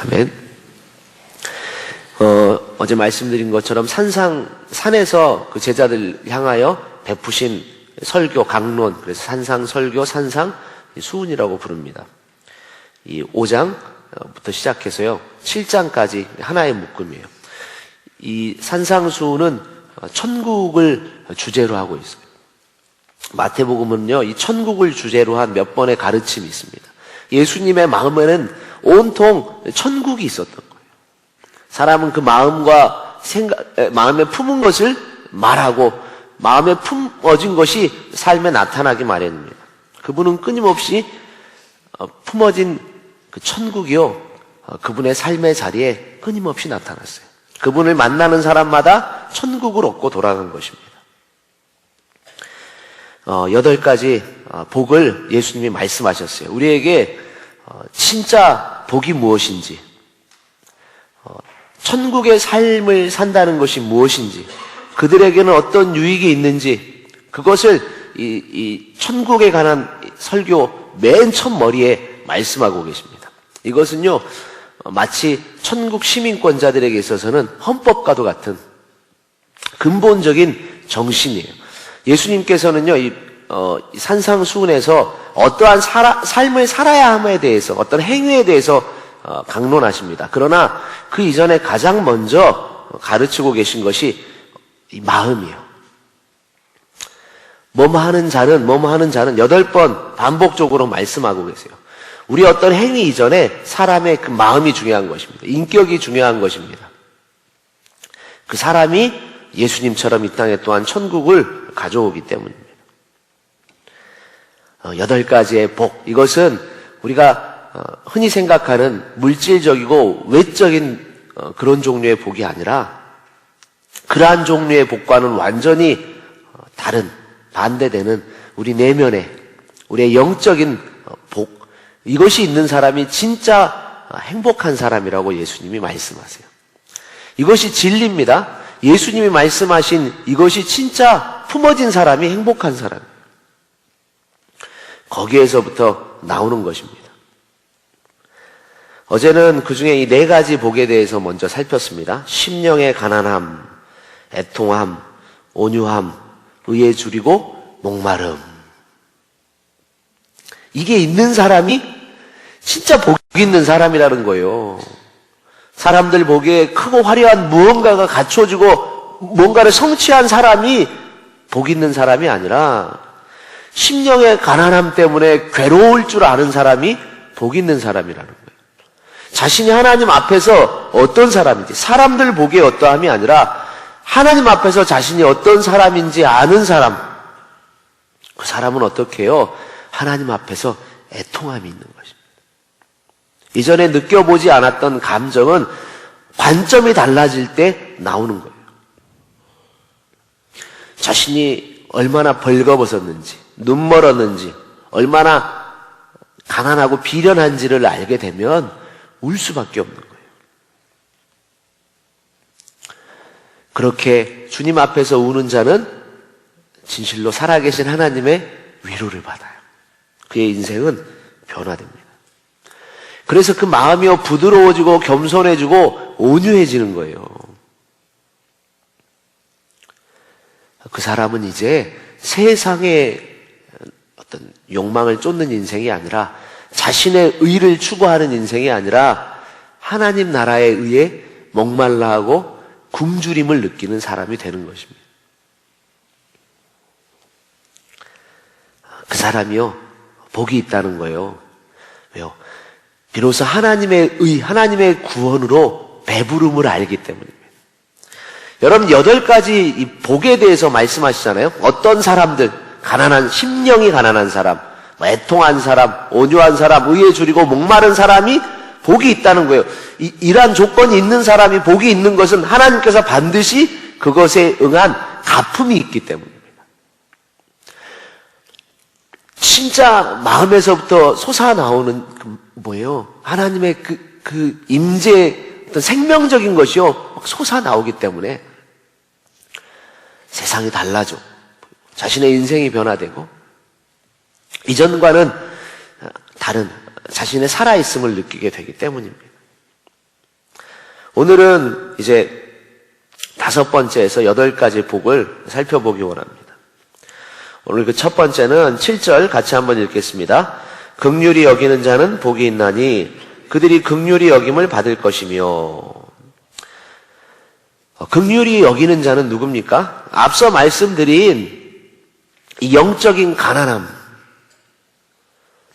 아멘. 어제 말씀드린 것처럼 산에서 그 제자들 향하여 베푸신 설교, 강론, 그래서 산상 설교, 산상 수훈이라고 부릅니다. 이 5장부터 시작해서요, 7장까지 하나의 묶음이에요. 이 산상수훈은 천국을 주제로 하고 있어요. 마태복음은요, 이 천국을 주제로 한 몇 번의 가르침이 있습니다. 예수님의 마음에는 온통 천국이 있었던 거예요. 사람은 그 마음과 마음에 품은 것을 말하고 마음에 품어진 것이 삶에 나타나기 마련입니다. 그분은 끊임없이 품어진 그 천국이요, 그분의 삶의 자리에 끊임없이 나타났어요. 그분을 만나는 사람마다 천국을 얻고 돌아간 것입니다. 8가지 복을 예수님이 말씀하셨어요. 우리에게 진짜 복이 무엇인지, 천국의 삶을 산다는 것이 무엇인지, 그들에게는 어떤 유익이 있는지, 그것을 이 천국에 관한 설교 맨 첫 머리에 말씀하고 계십니다. 이것은요, 마치 천국 시민권자들에게 있어서는 헌법과도 같은 근본적인 정신이에요. 예수님께서는요, 이 산상수훈에서 어떠한 삶을 살아야 함에 대해서, 어떤 행위에 대해서 강론하십니다. 그러나 그 이전에 가장 먼저 가르치고 계신 것이 이 마음이에요. 뭐뭐 하는 자는 8번 반복적으로 말씀하고 계세요. 우리 어떤 행위 이전에 사람의 그 마음이 중요한 것입니다. 인격이 중요한 것입니다. 그 사람이 예수님처럼 이 땅에 또한 천국을 가져오기 때문입니다. 8가지의 복, 이것은 우리가 흔히 생각하는 물질적이고 외적인 그런 종류의 복이 아니라 그러한 종류의 복과는 완전히 다른, 반대되는 우리 내면에 우리의 영적인 복, 이것이 있는 사람이 진짜 행복한 사람이라고 예수님이 말씀하세요. 이것이 진리입니다. 예수님이 말씀하신 이것이 진짜 품어진 사람이 행복한 사람이에요. 거기에서부터 나오는 것입니다. 어제는 그 중에 이 4가지 복에 대해서 먼저 살폈습니다. 심령의 가난함, 애통함, 온유함, 의에 줄이고 목마름. 이게 있는 사람이 진짜 복 있는 사람이라는 거예요. 사람들 보기에 크고 화려한 무언가가 갖춰지고 뭔가를 성취한 사람이 복 있는 사람이 아니라 심령의 가난함 때문에 괴로울 줄 아는 사람이 복 있는 사람이라는 거예요. 자신이 하나님 앞에서 어떤 사람인지, 사람들 보기에 어떠함이 아니라 하나님 앞에서 자신이 어떤 사람인지 아는 사람, 그 사람은 어떻게 해요? 하나님 앞에서 애통함이 있는 것입니다. 이전에 느껴보지 않았던 감정은 관점이 달라질 때 나오는 거예요. 자신이 얼마나 벌거벗었는지, 눈 멀었는지, 얼마나 가난하고 비련한지를 알게 되면 울 수밖에 없는 거예요. 그렇게 주님 앞에서 우는 자는 진실로 살아계신 하나님의 위로를 받아요. 그의 인생은 변화됩니다. 그래서 그 마음이 부드러워지고 겸손해지고 온유해지는 거예요. 그 사람은 이제 세상의 어떤 욕망을 쫓는 인생이 아니라, 자신의 의를 추구하는 인생이 아니라 하나님 나라에 의해 목말라하고 굶주림을 느끼는 사람이 되는 것입니다. 그 사람이요, 복이 있다는 거예요. 왜요? 비로소 하나님의 의, 하나님의 구원으로 배부름을 알기 때문입니다. 여러분, 8가지 이 복에 대해서 말씀하시잖아요. 어떤 사람들, 가난한, 심령이 가난한 사람, 애통한 사람, 온유한 사람, 의에 줄이고 목마른 사람이 복이 있다는 거예요. 이러한 조건이 있는 사람이 복이 있는 것은 하나님께서 반드시 그것에 응한 갚음이 있기 때문입니다. 진짜 마음에서부터 솟아나오는 뭐예요? 하나님의 그 임재, 어떤 생명적인 것이요, 막 솟아나오기 때문에 세상이 달라져. 자신의 인생이 변화되고 이전과는 다른 자신의 살아있음을 느끼게 되기 때문입니다. 오늘은 이제 5번째에서 8가지 복을 살펴보기 원합니다. 오늘 그 첫 번째는 7절 같이 한번 읽겠습니다. 긍휼히 여기는 자는 복이 있나니 그들이 긍휼히 여김을 받을 것이며. 긍휼히 여기는 자는 누굽니까? 앞서 말씀드린 이 영적인 가난함,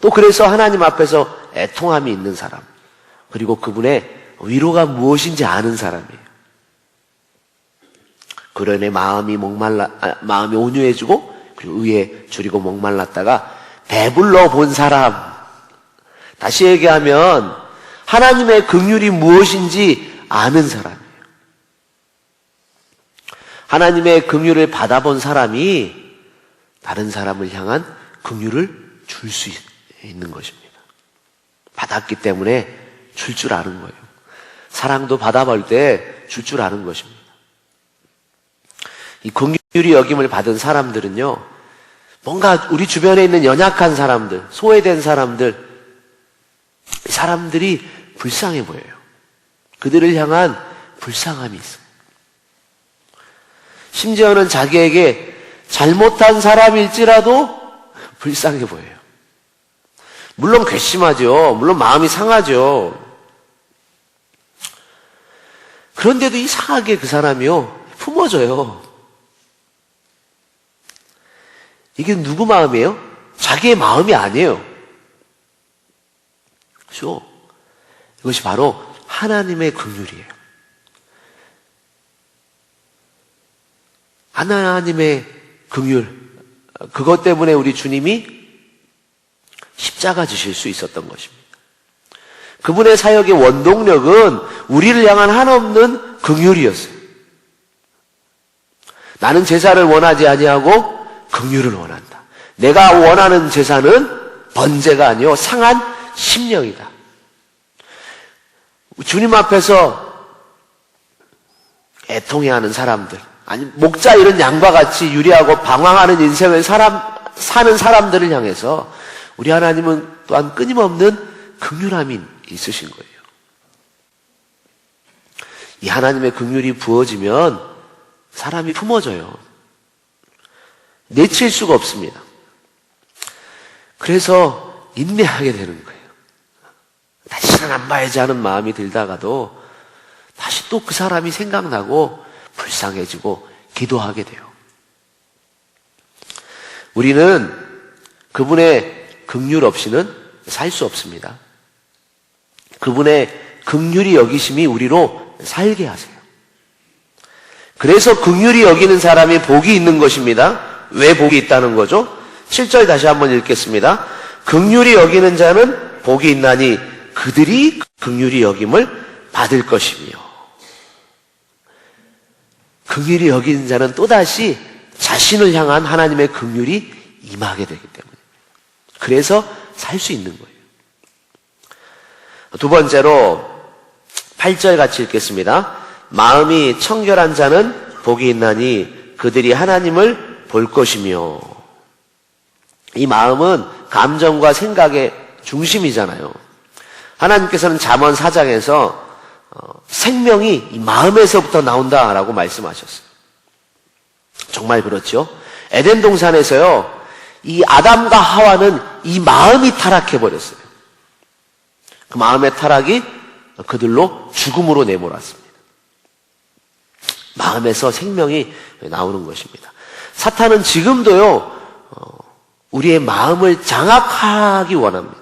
또 그래서 하나님 앞에서 애통함이 있는 사람, 그리고 그분의 위로가 무엇인지 아는 사람이에요. 그러네 마음이 온유해지고 그리고 의에 줄이고 목말랐다가 배불러 본 사람. 다시 얘기하면 하나님의 긍휼이 무엇인지 아는 사람이에요. 하나님의 긍휼을 받아본 사람이 다른 사람을 향한 긍휼을 줄 수 있는 것입니다. 받았기 때문에 줄 줄 아는 거예요. 사랑도 받아볼 때 줄 줄 아는 것입니다. 이 긍휼히 여김을 받은 사람들은요, 뭔가 우리 주변에 있는 연약한 사람들, 소외된 사람들, 사람들이 불쌍해 보여요. 그들을 향한 불쌍함이 있어요. 심지어는 자기에게 잘못한 사람일지라도 불쌍해 보여요. 물론 괘씸하죠. 물론 마음이 상하죠. 그런데도 이상하게 그 사람이요, 품어줘요. 이게 누구 마음이에요? 자기의 마음이 아니에요. 그렇죠? 이것이 바로 하나님의 긍휼이에요. 하나님의 긍휼, 그것 때문에 우리 주님이 십자가 지실 수 있었던 것입니다. 그분의 사역의 원동력은 우리를 향한 한없는 긍휼이었어요. 나는 제사를 원하지 아니하고 긍휼을 원한다. 내가 원하는 제사는 번제가 아니요 상한 심령이다. 주님 앞에서 애통해하는 사람들, 아니 목자 이런 양과 같이 유리하고 방황하는 인생을 사는 사람들을 향해서 우리 하나님은 또한 끊임없는 긍휼함이 있으신 거예요. 이 하나님의 긍휼이 부어지면 사람이 품어져요. 내칠 수가 없습니다. 그래서 인내하게 되는 거예요. 다시는 안 봐야지 하는 마음이 들다가도 다시 또 그 사람이 생각나고 불쌍해지고 기도하게 돼요. 우리는 그분의 긍휼 없이는 살 수 없습니다. 그분의 긍휼히 여기심이 우리로 살게 하세요. 그래서 긍휼히 여기는 사람이 복이 있는 것입니다. 왜 복이 있다는 거죠? 7절 다시 한번 읽겠습니다. 긍휼히 여기는 자는 복이 있나니 그들이 긍휼히 여김을 받을 것이며. 긍휼히 여기는 자는 또다시 자신을 향한 하나님의 긍휼이 임하게 되기 때문에, 그래서 살 수 있는 거예요. 두 번째로 8절 같이 읽겠습니다. 마음이 청결한 자는 복이 있나니 그들이 하나님을 볼 것이며. 이 마음은 감정과 생각의 중심이잖아요. 하나님께서는 잠언 4장에서 생명이 이 마음에서부터 나온다라고 말씀하셨어요. 정말 그렇죠? 에덴 동산에서요, 이 아담과 하와는 이 마음이 타락해버렸어요. 그 마음의 타락이 그들로 죽음으로 내몰았습니다. 마음에서 생명이 나오는 것입니다. 사탄은 지금도요, 우리의 마음을 장악하기 원합니다.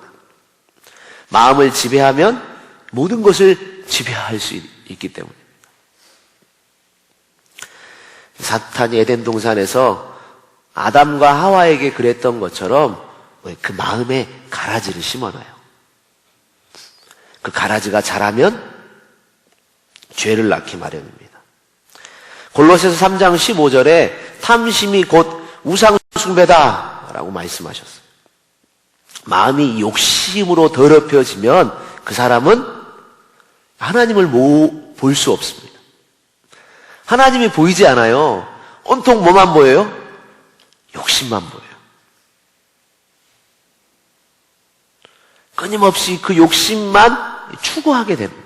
마음을 지배하면 모든 것을 지배할 수 있기 때문입니다. 사탄이 에덴 동산에서 아담과 하와에게 그랬던 것처럼 그 마음에 가라지를 심어놔요. 그 가라지가 자라면 죄를 낳기 마련입니다. 골로새서 3장 15절에 탐심이 곧 우상 숭배다 라고 말씀하셨어요. 마음이 욕심으로 더럽혀지면 그 사람은 하나님을 볼 수 없습니다. 하나님이 보이지 않아요. 온통 뭐만 보여요? 욕심만 보여요. 끊임없이 그 욕심만 추구하게 되는 거예요.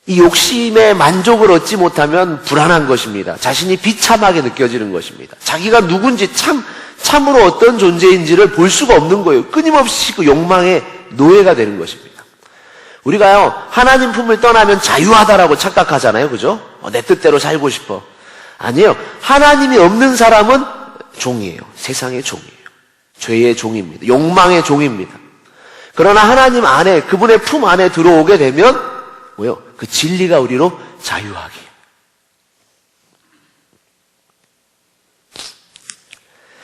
이 욕심에 만족을 얻지 못하면 불안한 것입니다. 자신이 비참하게 느껴지는 것입니다. 자기가 누군지 참으로 어떤 존재인지를 볼 수가 없는 거예요. 끊임없이 그 욕망의 노예가 되는 것입니다. 우리가요, 하나님 품을 떠나면 자유하다라고 착각하잖아요. 그죠? 내 뜻대로 살고 싶어. 아니에요. 하나님이 없는 사람은 종이에요. 세상의 종이에요. 죄의 종입니다. 욕망의 종입니다. 그러나 하나님 안에, 그분의 품 안에 들어오게 되면 뭐요? 그 진리가 우리로 자유하게.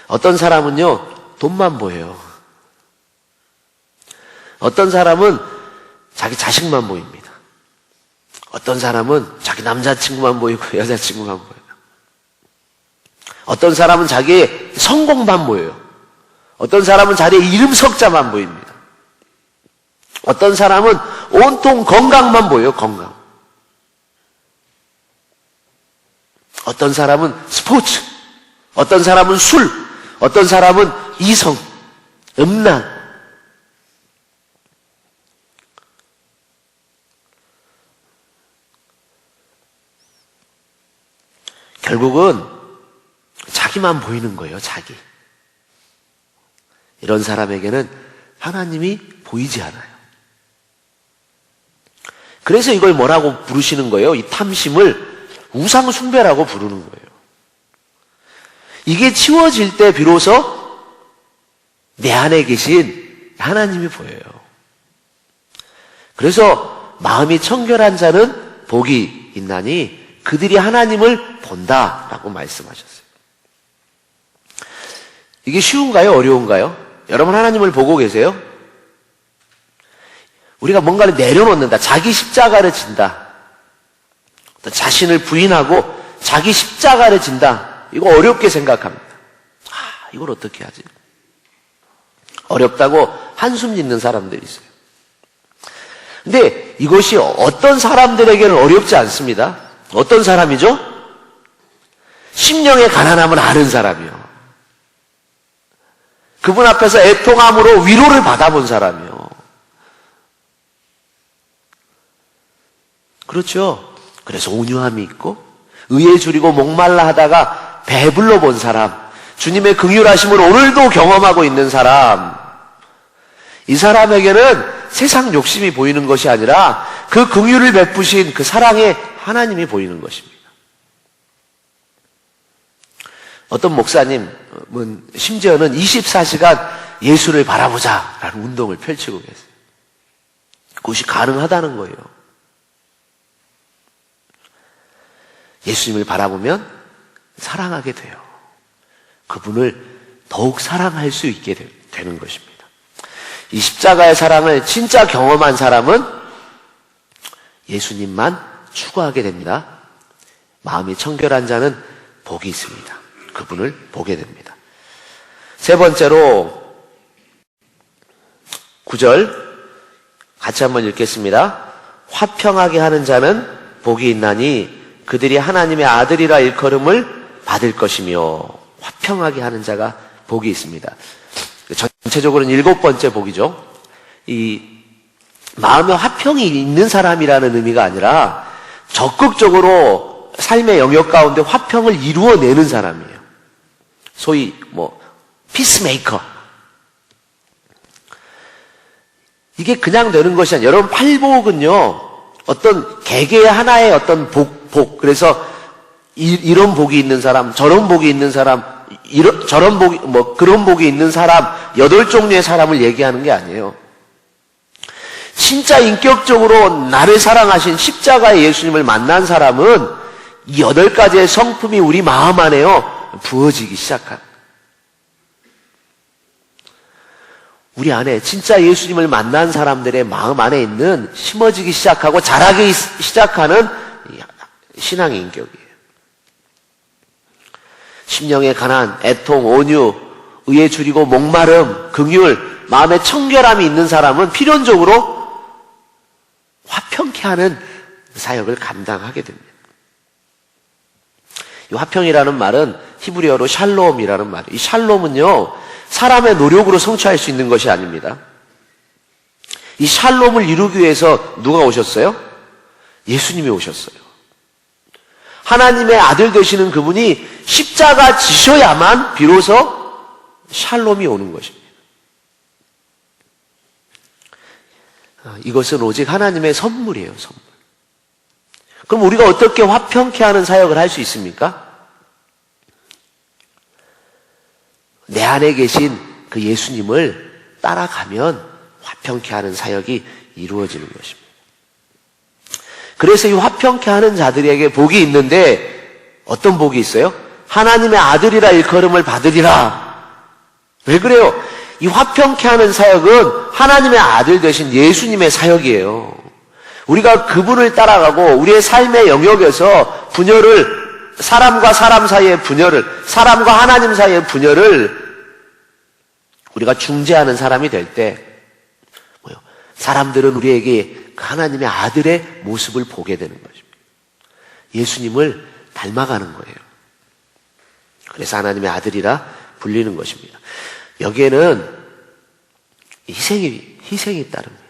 어떤 사람은요, 돈만 보여요. 어떤 사람은 자기 자식만 보입니다. 어떤 사람은 자기 남자친구만 보이고 여자친구만 보여요. 어떤 사람은 자기의 성공만 보여요. 어떤 사람은 자기의 이름 석자만 보입니다. 어떤 사람은 온통 건강만 보여요. 건강. 어떤 사람은 스포츠, 어떤 사람은 술, 어떤 사람은 이성, 음란. 결국은 자기만 보이는 거예요. 자기. 이런 사람에게는 하나님이 보이지 않아요. 그래서 이걸 뭐라고 부르시는 거예요? 이 탐심을 우상 숭배라고 부르는 거예요. 이게 치워질 때 비로소 내 안에 계신 하나님이 보여요. 그래서 마음이 청결한 자는 복이 있나니 그들이 하나님을 본다라고 말씀하셨어요. 이게 쉬운가요? 어려운가요? 여러분 하나님을 보고 계세요? 우리가 뭔가를 내려놓는다. 자기 십자가를 진다. 자신을 부인하고 자기 십자가를 진다. 이거 어렵게 생각합니다. 이걸 어떻게 하지? 어렵다고 한숨 짓는 사람들이 있어요. 근데 이것이 어떤 사람들에게는 어렵지 않습니다. 어떤 사람이죠? 심령의 가난함을 아는 사람이요. 그분 앞에서 애통함으로 위로를 받아본 사람이요. 그렇죠. 그래서 온유함이 있고 의에 줄이고 목말라 하다가 배불러 본 사람, 주님의 긍휼하심을 오늘도 경험하고 있는 사람, 이 사람에게는 세상 욕심이 보이는 것이 아니라 그 긍휼을 베푸신 그 사랑의 하나님이 보이는 것입니다. 어떤 목사님은 심지어는 24시간 예수를 바라보자라는 운동을 펼치고 계세요. 그것이 가능하다는 거예요. 예수님을 바라보면 사랑하게 돼요. 그분을 더욱 사랑할 수 있게 되는 것입니다. 이 십자가의 사랑을 진짜 경험한 사람은 예수님만 추구하게 됩니다. 마음이 청결한 자는 복이 있습니다. 그분을 보게 됩니다. 세 번째로 9절 같이 한번 읽겠습니다. 화평하게 하는 자는 복이 있나니 그들이 하나님의 아들이라 일컬음을 받을 것이며, 화평하게 하는 자가 복이 있습니다. 전체적으로는 7번째 복이죠. 이 마음에 화평이 있는 사람이라는 의미가 아니라 적극적으로 삶의 영역 가운데 화평을 이루어내는 사람이에요. 소위 피스메이커. 이게 그냥 되는 것이 아니라, 여러분 팔복은요, 어떤 개개의 하나의 어떤 복, 그래서 이런 복이 있는 사람, 저런 복이 있는 사람, 저런 복이, 그런 복이 있는 사람, 8종류의 사람을 얘기하는 게 아니에요. 진짜 인격적으로 나를 사랑하신 십자가의 예수님을 만난 사람은 이 8가지의 성품이 우리 마음 안에요, 부어지기 시작한. 우리 안에 진짜 예수님을 만난 사람들의 마음 안에 있는 심어지기 시작하고 자라기 시작하는 신앙의 인격이에요. 심령의 가난, 애통, 온유, 의에 줄이고 목마름, 긍휼, 마음의 청결함이 있는 사람은 필연적으로 화평케 하는 사역을 감당하게 됩니다. 이 화평이라는 말은 히브리어로 샬롬이라는 말이에요. 이 샬롬은요, 사람의 노력으로 성취할 수 있는 것이 아닙니다. 이 샬롬을 이루기 위해서 누가 오셨어요? 예수님이 오셨어요. 하나님의 아들 되시는 그분이 십자가 지셔야만 비로소 샬롬이 오는 것입니다. 이것은 오직 하나님의 선물이에요, 선물. 그럼 우리가 어떻게 화평케 하는 사역을 할 수 있습니까? 내 안에 계신 그 예수님을 따라가면 화평케 하는 사역이 이루어지는 것입니다. 그래서 이 화평케 하는 자들에게 복이 있는데 어떤 복이 있어요? 하나님의 아들이라 일컬음을 받으리라. 왜 그래요? 이 화평케 하는 사역은 하나님의 아들 되신 예수님의 사역이에요. 우리가 그분을 따라가고 우리의 삶의 영역에서 분열을, 사람과 사람 사이의 분열을, 사람과 하나님 사이의 분열을 우리가 중재하는 사람이 될 때 사람들은 우리에게 하나님의 아들의 모습을 보게 되는 것입니다. 예수님을 닮아가는 거예요. 그래서 하나님의 아들이라 불리는 것입니다. 여기에는 희생이 따릅니다.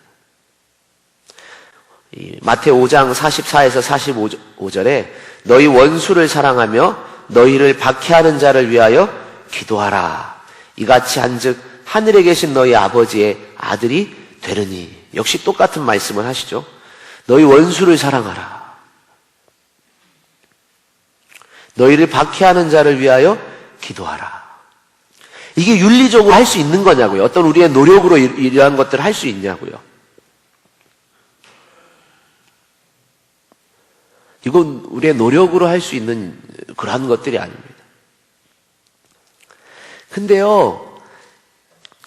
마태오 5장 44에서 45절에 너희 원수를 사랑하며 너희를 박해하는 자를 위하여 기도하라. 이같이 한즉 하늘에 계신 너희 아버지의 아들이 되느니. 역시 똑같은 말씀을 하시죠. 너희 원수를 사랑하라. 너희를 박해하는 자를 위하여 기도하라. 이게 윤리적으로 할 수 있는 거냐고요? 어떤 우리의 노력으로 이러한 것들을 할 수 있냐고요? 이건 우리의 노력으로 할 수 있는 그러한 것들이 아닙니다. 근데요,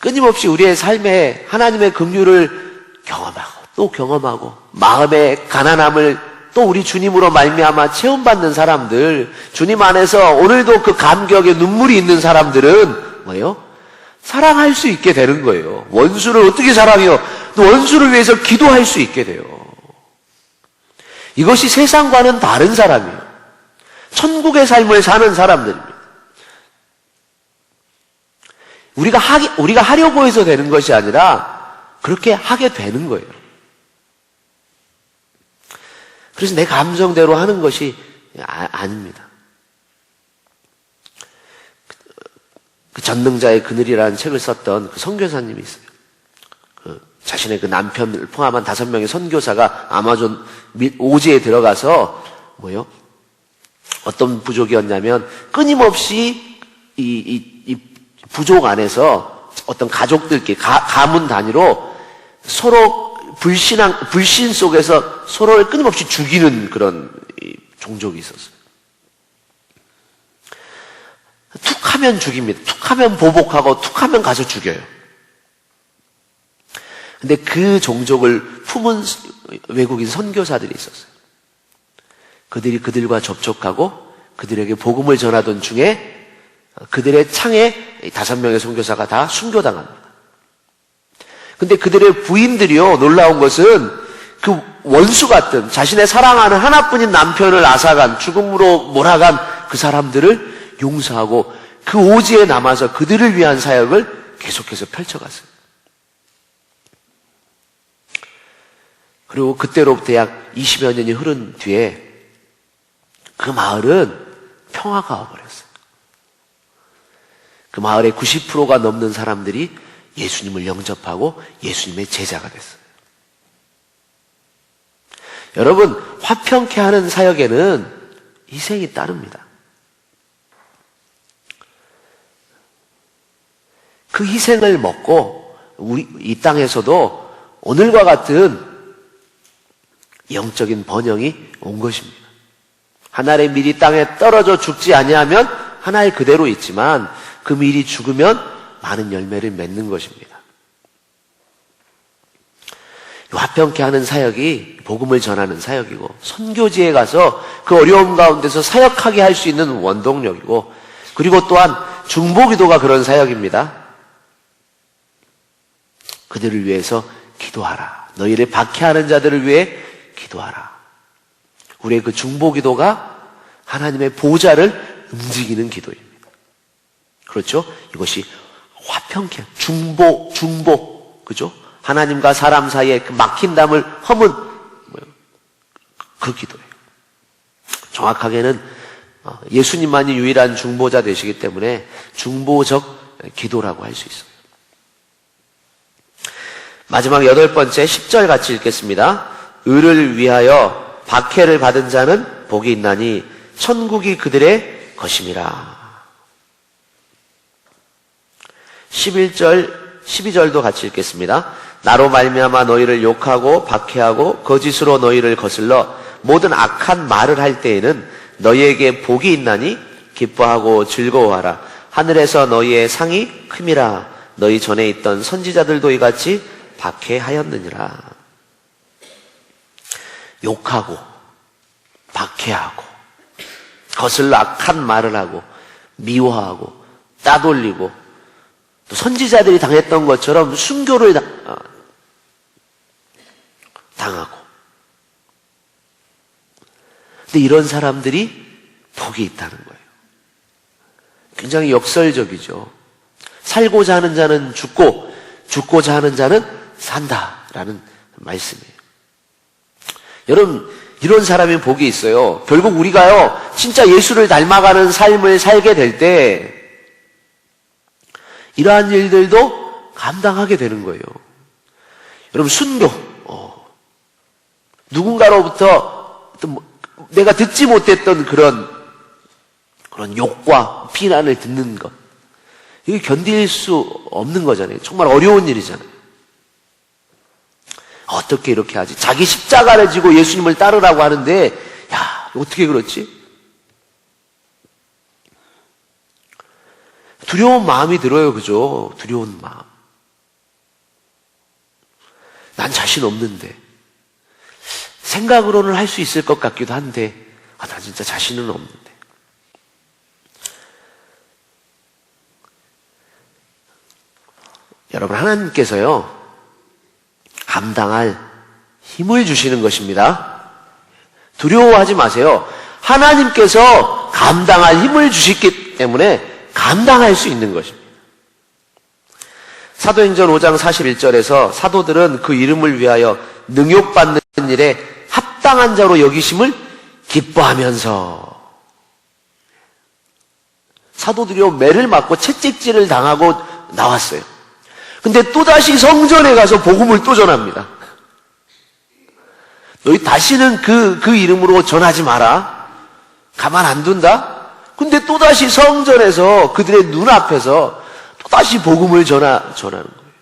끊임없이 우리의 삶에 하나님의 긍휼을 경험하고 또 경험하고 마음의 가난함을 또 우리 주님으로 말미암아 체험받는 사람들, 주님 안에서 오늘도 그 감격에 눈물이 있는 사람들은 뭐예요? 사랑할 수 있게 되는 거예요. 원수를 어떻게 사랑해요? 또 원수를 위해서 기도할 수 있게 돼요. 이것이 세상과는 다른 사람이에요. 천국의 삶을 사는 사람들입니다. 우리가 하려고 해서 되는 것이 아니라 그렇게 하게 되는 거예요. 그래서 내 감정대로 하는 것이 아닙니다. 그 전능자의 그늘이라는 책을 썼던 그 선교사님이 있어요. 자신의 그 남편을 포함한 5명의 선교사가 아마존 오지에 들어가서 어떤 부족이었냐면 끊임없이 이 부족 안에서 어떤 가족들끼리 가문 단위로 서로 불신 속에서 서로를 끊임없이 죽이는 그런 종족이 있었어요. 툭 하면 죽입니다. 툭 하면 보복하고 툭 하면 가서 죽여요. 근데 그 종족을 품은 외국인 선교사들이 있었어요. 그들이 그들과 접촉하고 그들에게 복음을 전하던 중에 그들의 창에 5명의 선교사가 다 순교당합니다. 근데 그들의 부인들이요, 놀라운 것은 그 원수 같은 자신의 사랑하는 하나뿐인 남편을 앗아간, 죽음으로 몰아간 그 사람들을 용서하고 그 오지에 남아서 그들을 위한 사역을 계속해서 펼쳐갔어요. 그리고 그때로부터 약 20여 년이 흐른 뒤에 그 마을은 평화가 와버렸어요. 그 마을의 90%가 넘는 사람들이 예수님을 영접하고 예수님의 제자가 됐어요. 여러분, 화평케 하는 사역에는 희생이 따릅니다. 그 희생을 먹고 우리 이 땅에서도 오늘과 같은 영적인 번영이 온 것입니다. 하나의 밀이 땅에 떨어져 죽지 아니하면 하나의 그대로 있지만 그 밀이 죽으면 많은 열매를 맺는 것입니다. 화평케 하는 사역이 복음을 전하는 사역이고 선교지에 가서 그 어려움 가운데서 사역하게 할 수 있는 원동력이고 그리고 또한 중보기도가 그런 사역입니다. 그들을 위해서 기도하라. 너희를 박해하는 자들을 위해 기도하라. 우리의 그 중보기도가 하나님의 보좌를 움직이는 기도입니다. 그렇죠? 이것이 화평케, 중보, 그죠? 하나님과 사람 사이에 그 막힌 담을 허문, 그 기도예요. 정확하게는 예수님만이 유일한 중보자 되시기 때문에 중보적 기도라고 할 수 있어요. 마지막 8번째 10절 같이 읽겠습니다. 의를 위하여 박해를 받은 자는 복이 있나니 천국이 그들의 것임이라. 11절, 12절도 같이 읽겠습니다. 나로 말미암아 너희를 욕하고 박해하고 거짓으로 너희를 거슬러 모든 악한 말을 할 때에는 너희에게 복이 있나니 기뻐하고 즐거워하라. 하늘에서 너희의 상이 큼이라. 너희 전에 있던 선지자들도 이같이 박해하였느니라. 욕하고 박해하고 거슬러 악한 말을 하고 미워하고 따돌리고 또 선지자들이 당했던 것처럼 순교를 당하고. 근데 이런 사람들이 복이 있다는 거예요. 굉장히 역설적이죠. 살고자 하는 자는 죽고 죽고자 하는 자는 산다라는 말씀이에요. 여러분, 이런 사람이 복이 있어요. 결국 우리가요, 진짜 예수를 닮아가는 삶을 살게 될 때 이러한 일들도 감당하게 되는 거예요. 여러분, 순교. 누군가로부터 내가 듣지 못했던 그런 욕과 비난을 듣는 것. 이게 견딜 수 없는 거잖아요. 정말 어려운 일이잖아요. 어떻게 이렇게 하지? 자기 십자가를 지고 예수님을 따르라고 하는데, 야, 어떻게 그렇지? 두려운 마음이 들어요, 그죠? 두려운 마음. 난 자신 없는데. 생각으로는 할 수 있을 것 같기도 한데, 나 진짜 자신은 없는데. 여러분, 하나님께서요, 감당할 힘을 주시는 것입니다. 두려워하지 마세요. 하나님께서 감당할 힘을 주시기 때문에 감당할 수 있는 것입니다. 사도행전 5장 41절에서 사도들은 그 이름을 위하여 능욕받는 일에 합당한 자로 여기심을 기뻐하면서, 사도들이요, 매를 맞고 채찍질을 당하고 나왔어요. 근데 또다시 성전에 가서 복음을 또 전합니다. 너희 다시는 그 이름으로 전하지 마라. 가만 안 둔다. 근데 또다시 성전에서 그들의 눈앞에서 또다시 복음을 전하는 거예요.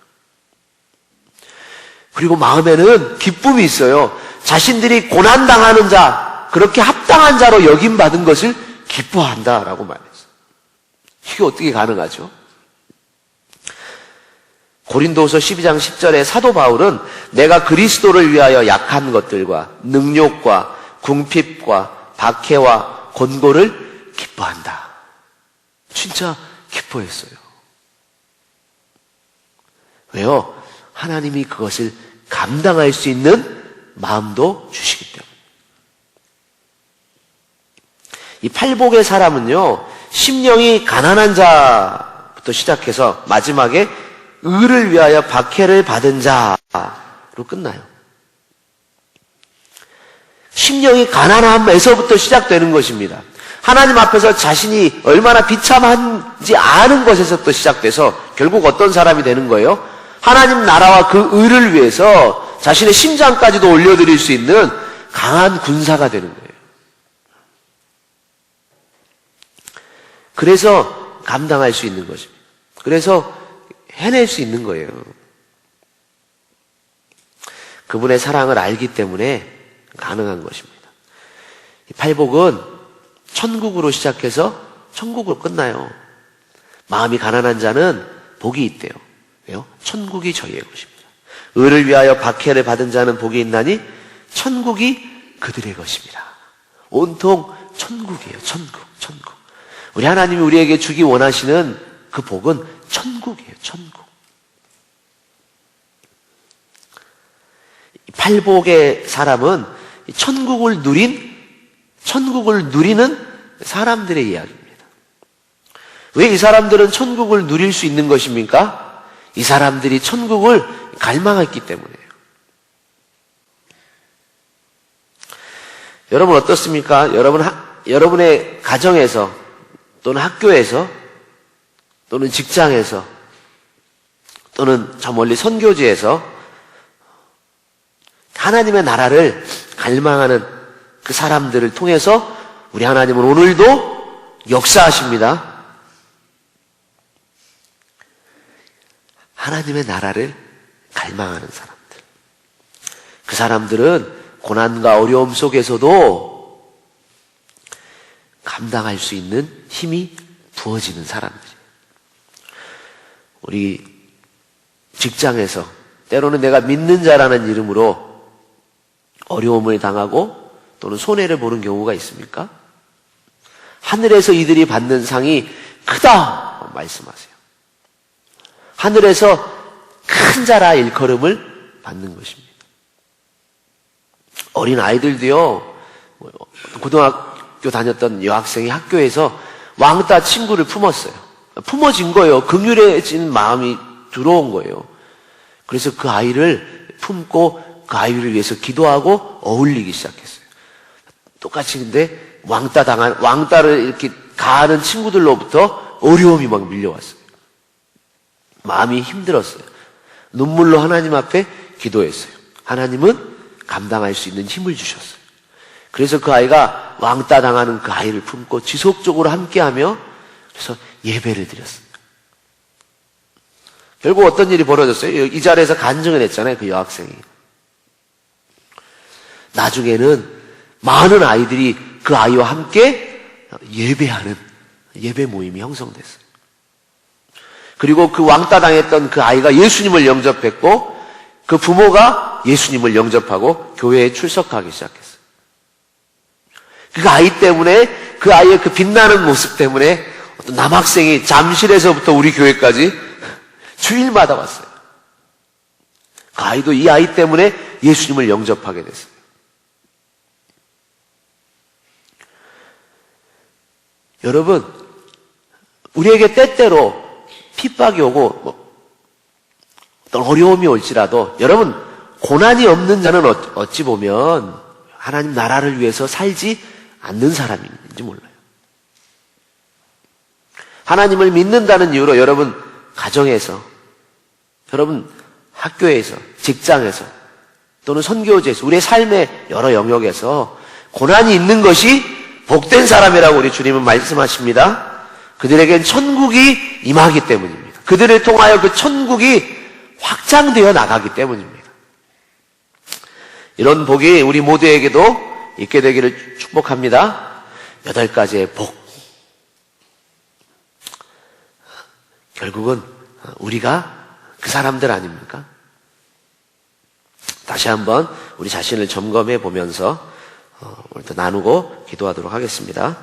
그리고 마음에는 기쁨이 있어요. 자신들이 고난당하는 자, 그렇게 합당한 자로 여김받은 것을 기뻐한다라고 말했어요. 이게 어떻게 가능하죠? 고린도후서 12장 10절에 사도 바울은 내가 그리스도를 위하여 약한 것들과 능욕과 궁핍과 박해와 권고를 기뻐한다. 진짜 기뻐했어요. 왜요? 하나님이 그것을 감당할 수 있는 마음도 주시기 때문에. 이 팔복의 사람은요, 심령이 가난한 자부터 시작해서 마지막에 의를 위하여 박해를 받은 자로 끝나요. 심령이 가난함에서부터 시작되는 것입니다. 하나님 앞에서 자신이 얼마나 비참한지 아는 것에서부터 시작돼서 결국 어떤 사람이 되는 거예요? 하나님 나라와 그 의를 위해서 자신의 심장까지도 올려드릴 수 있는 강한 군사가 되는 거예요. 그래서 감당할 수 있는 것입니다. 그래서 해낼 수 있는 거예요. 그분의 사랑을 알기 때문에 가능한 것입니다. 이 팔복은 천국으로 시작해서 천국으로 끝나요. 마음이 가난한 자는 복이 있대요. 왜요? 천국이 저희의 것입니다. 의를 위하여 박해를 받은 자는 복이 있나니 천국이 그들의 것입니다. 온통 천국이에요. 천국. 우리 하나님이 우리에게 주기 원하시는 그 복은 천국이에요. 천국. 팔복의 사람은 천국을 누리는 사람들의 이야기입니다. 왜 이 사람들은 천국을 누릴 수 있는 것입니까? 이 사람들이 천국을 갈망했기 때문이에요. 여러분 어떻습니까? 여러분의 가정에서 또는 학교에서 또는 직장에서 또는 저 멀리 선교지에서 하나님의 나라를 갈망하는 그 사람들을 통해서 우리 하나님은 오늘도 역사하십니다. 하나님의 나라를 갈망하는 사람들. 그 사람들은 고난과 어려움 속에서도 감당할 수 있는 힘이 부어지는 사람들이에요. 우리 직장에서 때로는 내가 믿는 자라는 이름으로 어려움을 당하고 또는 손해를 보는 경우가 있습니까? 하늘에서 이들이 받는 상이 크다 말씀하세요. 하늘에서 큰 자라 일컬음을 받는 것입니다. 어린 아이들도요, 고등학교 다녔던 여학생이 학교에서 왕따 친구를 품었어요. 품어진 거예요. 긍휼해진 마음이 들어온 거예요. 그래서 그 아이를 품고 그 아이를 위해서 기도하고 어울리기 시작했어요. 똑같이 근데 왕따를 이렇게 가하는 친구들로부터 어려움이 막 밀려왔어요. 마음이 힘들었어요. 눈물로 하나님 앞에 기도했어요. 하나님은 감당할 수 있는 힘을 주셨어요. 그래서 그 아이가 왕따 당하는 그 아이를 품고 지속적으로 함께하며 그래서 예배를 드렸어요. 결국 어떤 일이 벌어졌어요? 이 자리에서 간증을 했잖아요. 그 여학생이. 나중에는 많은 아이들이 그 아이와 함께 예배하는 예배 모임이 형성됐어요. 그리고 그 왕따 당했던 그 아이가 예수님을 영접했고 그 부모가 예수님을 영접하고 교회에 출석하기 시작했어요. 그 아이 때문에, 그 아이의 그 빛나는 모습 때문에 어떤 남학생이 잠실에서부터 우리 교회까지 주일마다 왔어요. 그 아이도 이 아이 때문에 예수님을 영접하게 됐어요. 여러분, 우리에게 때때로 핍박이 오고 어떤 어려움이 올지라도 여러분, 고난이 없는 자는 어찌 보면 하나님 나라를 위해서 살지 않는 사람인지 몰라요. 하나님을 믿는다는 이유로 여러분 가정에서, 여러분 학교에서, 직장에서 또는 선교지에서 우리의 삶의 여러 영역에서 고난이 있는 것이 복된 사람이라고 우리 주님은 말씀하십니다. 그들에겐 천국이 임하기 때문입니다. 그들을 통하여 그 천국이 확장되어 나가기 때문입니다. 이런 복이 우리 모두에게도 있게 되기를 축복합니다. 8가지의 복. 결국은 우리가 그 사람들 아닙니까? 다시 한번 우리 자신을 점검해 보면서 오늘도 나누고 기도하도록 하겠습니다.